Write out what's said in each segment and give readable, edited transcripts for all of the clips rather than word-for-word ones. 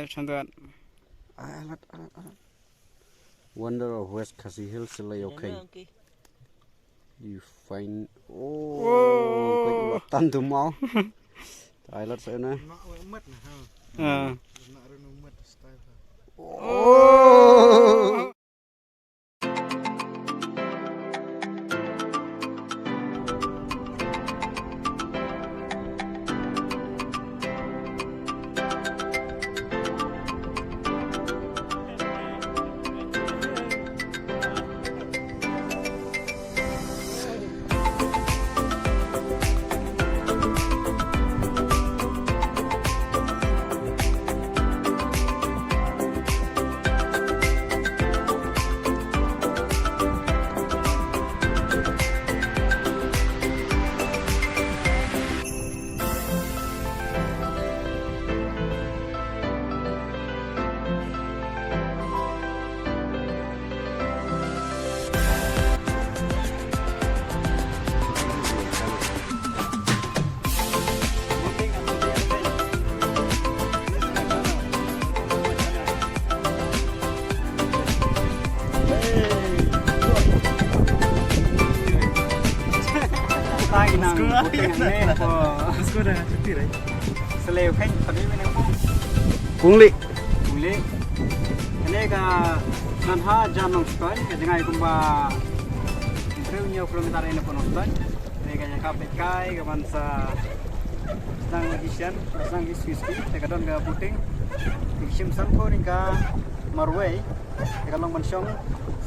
Santuan. Alat. Wonder of West Khasi Hills selai okay. You find tan tu mau. Alat saya na. Oh. Seleo kan tadi mana pun. Pungli. Ini ka nanha janong sekali kejengai kumba interviewnya kilometer ini pun sekali. Ini kayaknya KPK ke bangsa sang isian sang isu-isu tekadon ke puting. Isim sangko ni ka Marway tekalong mansong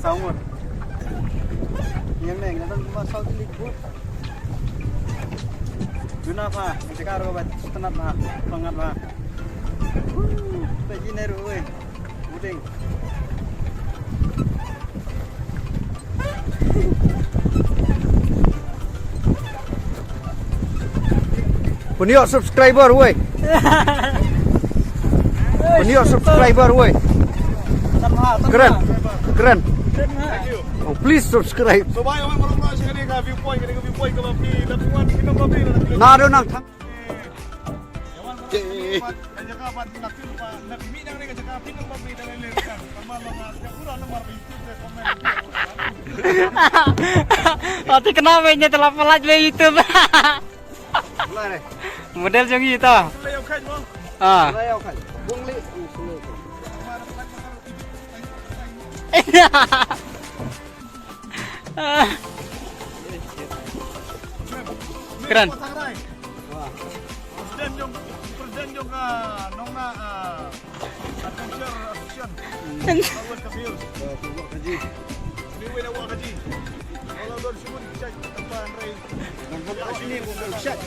saungot. Yang neng nanti kumba saut libut. Guna apa? Sekarang obat setenat lah, banget lah. Lagi neru, uding. Punya subscriber, woi. Punya subscriber, woi. Keren. Oh, please subscribe. Nado nang. Ati kenapa nya telah pelat di YouTube. Model jong itu. Keren. Presiden juga nongna adventure association. Awal kafir. Ini wena awal kaji. Kalau dor sibuk cek tempat rai. Tempat sini bukan cek.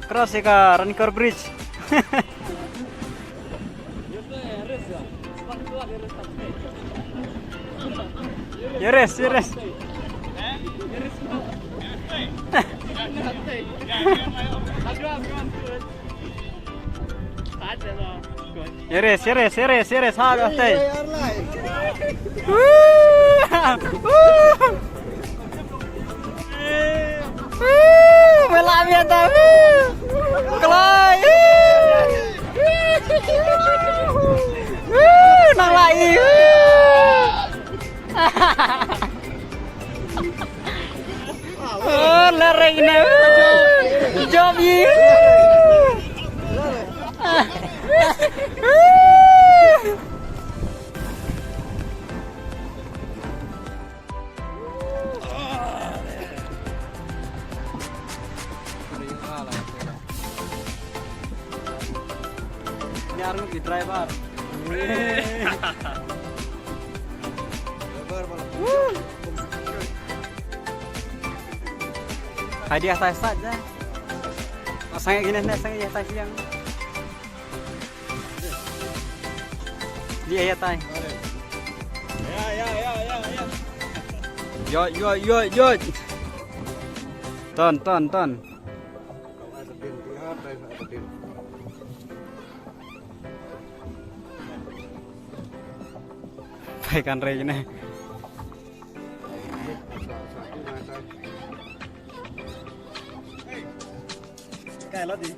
Keras ya ka Rancor Bridge. Yeres. Yeres, harus teh. Melami ada. Kelai. Nang lagi. Oh, lereng ini. Job you. Nyarung di driver. Hadiah saya saja. Saya gini nih, saya atas yang dia ya tay. Yo. Ton. Baikkan rey ini. kayak lo di.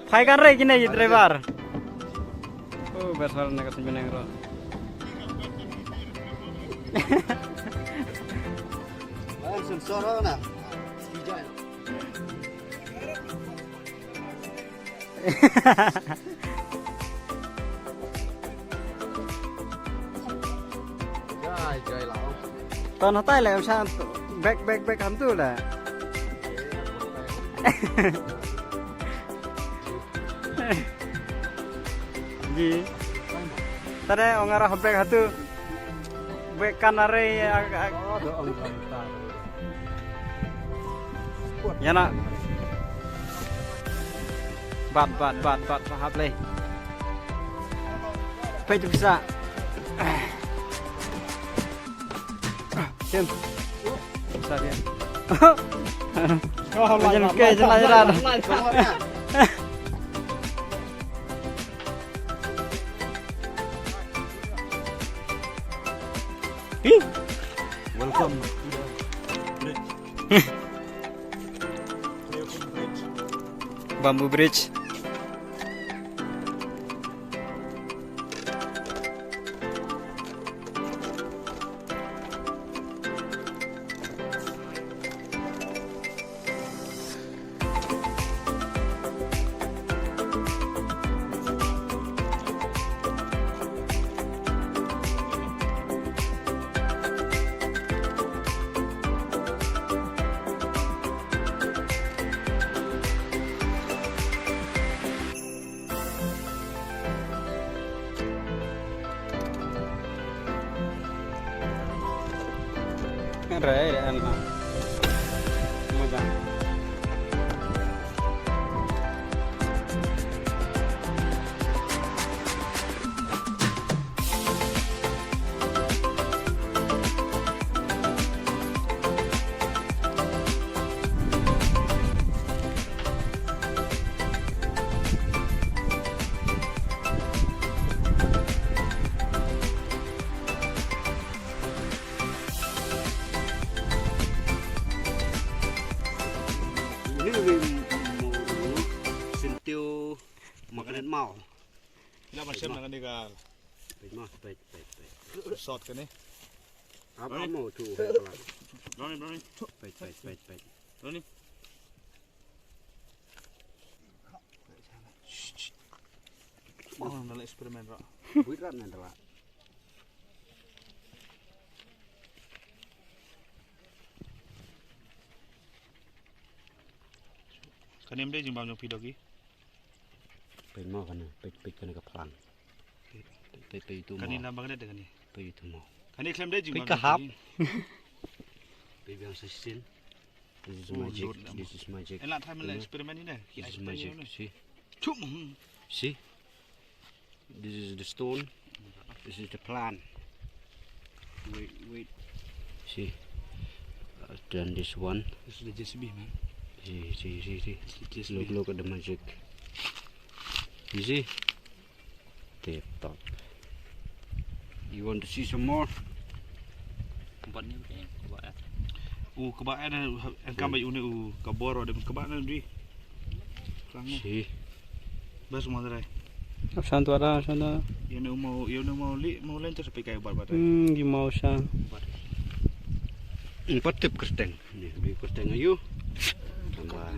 Pai kan re kini driver. Oh, besar nak kasih benang ro. Sensor na. Hijau. Jai lão. Toàn nó tay lại làm sao back hẳn tu là. Gì? Ta đây ông arah back hatu. Back kanare ya nak. Bat hap leh. Pai tu bisa. Sim. Bisa dia. Jangan ke jalan-jalan. Welcome. Bamboo Bridge. Rồi để ăn nào. Mời bạn. Sentiu makanan mau. Ila macam nak ni kal. Baik mau, baik. Shot kan ni. Apa mau tu? Brownie. Baik. Brownie. Oh, nak eksperimen rak. Buirat nanti lah. Kan em dia jumpa nyok pidogi. Baik mau kan? Baik kan ke pelan. Baik itu mau. Kan ni lambang dia dengan ni. Baik itu mau. Kan ni klaim dia jumpa. Baik kahap. Baik yang sesin. This is Oh, magic. Lord, This is magic. Enak time nak eksperimen ni dah. This is magic. See. Cuma. See. This is the stone. This is the plant. Wait. See. Then this one. This is the JCB man. See. Look at the magic. You see? Tip top. You want to see some more? Tempat ni kayaknya kebak. Kebak ada engkau bayi uni kaboro dan kebak ada di. Kerana. See. Bas semua terai. Absan tu ada. Yang mau lain tu sampai kayak bar-bar. Gimau sang. Empat tip kerteng. Ni beli kerteng ayu. Tambah.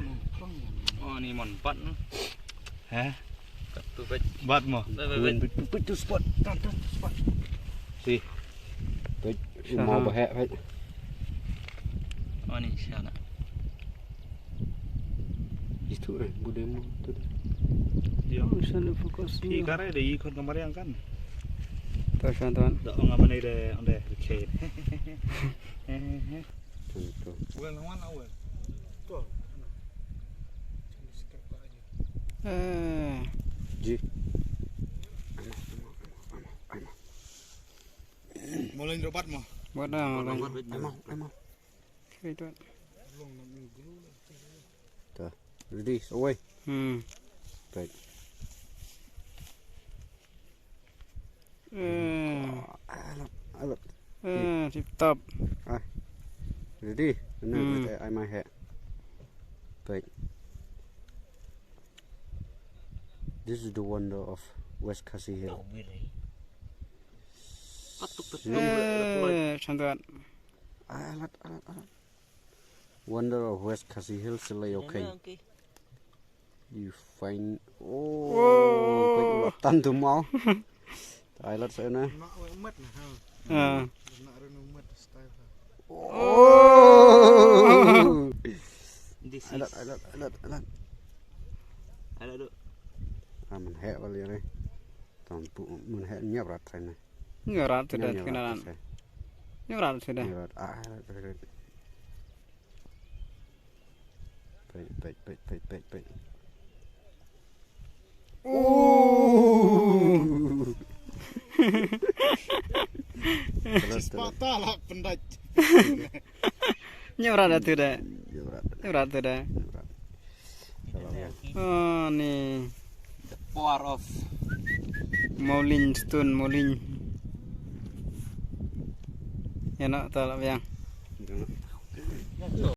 Oh ni mon 4 tu. Hah? Satu baik. Bat mo. Put to spot. Spot. See. Baik. Mau bahak baik. Oh ni sana. Itu budemu tu. Dia. Sana fokus. Ikare dia ikut kamar yang kan. Tuan. Dah orang mana dia ande kecil. Tentu. Well, mana well. Tu. Ji. Mulai robat mo. Buat dah. Emang. Okay, tuan. Dah. Release away. Baik. Alat. Tip top. Ready? No, I my head. Baik. This is the wonder of West Khasi Hill. Santuan. Alat. Wonder of West Khasi Hill selai okay. You find tan tu mau. Alat saya na. This Alat. Ada duk. Mình hẹ vào liền đây. Toàn phụ mình hẹ nhấp rạt thế này. Nyorat sudah kenalan. Nyorat sudah. Nhấp rạt. Baik. Patah pendat. Nyorat sudah. Nyep Nyorat sudah. rạt. Oh nih. Power of Mauling stone mauling. Enak tak lah yang.